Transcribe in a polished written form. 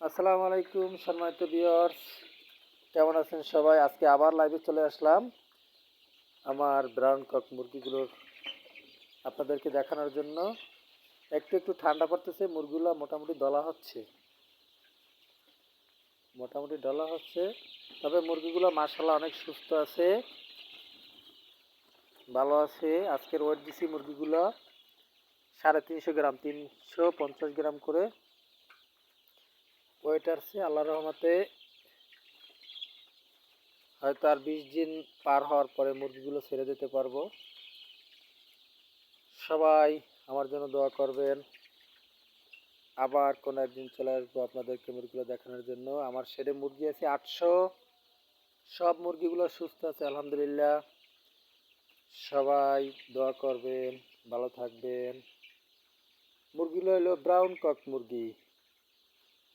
আসসালামু আলাইকুম সম্মানিত ভিউয়ার্স, কেমন আছেন সবাই? আজকে আবার লাইভে চলে আসলাম আমার ব্রাউন কক মুরগিগুলোর আপনাদেরকে দেখানোর জন্য। একটু একটু ঠান্ডা পড়তেছে, মুরগিগুলো মোটামুটি ডলা হচ্ছে। তবে মুরগিগুলো মাশাআল্লাহ অনেক সুস্থ আছে, ভালো আছে। আজকের ওয়েট দিছি মুরগিগুলো 350 গ্রাম, 350 গ্রাম করে ওয়েট আসছে। আল্লাহর রহমতে হয়তো আর 20 দিন পার হওয়ার পরে মুরগিগুলো ছেড়ে দিতে পারবো। সবাই আমার জন্য দোয়া করবেন। আবার কোনো একদিন চলে আসবো আপনাদেরকে মুরগিগুলো দেখানোর জন্য। আমার শেডে মুরগি আছে 800, সব মুরগিগুলো সুস্থ আছে আলহামদুলিল্লাহ। সবাই দোয়া করবেন, ভালো থাকবেন। মুরগিগুলো হলো ব্রাউন কক মুরগি।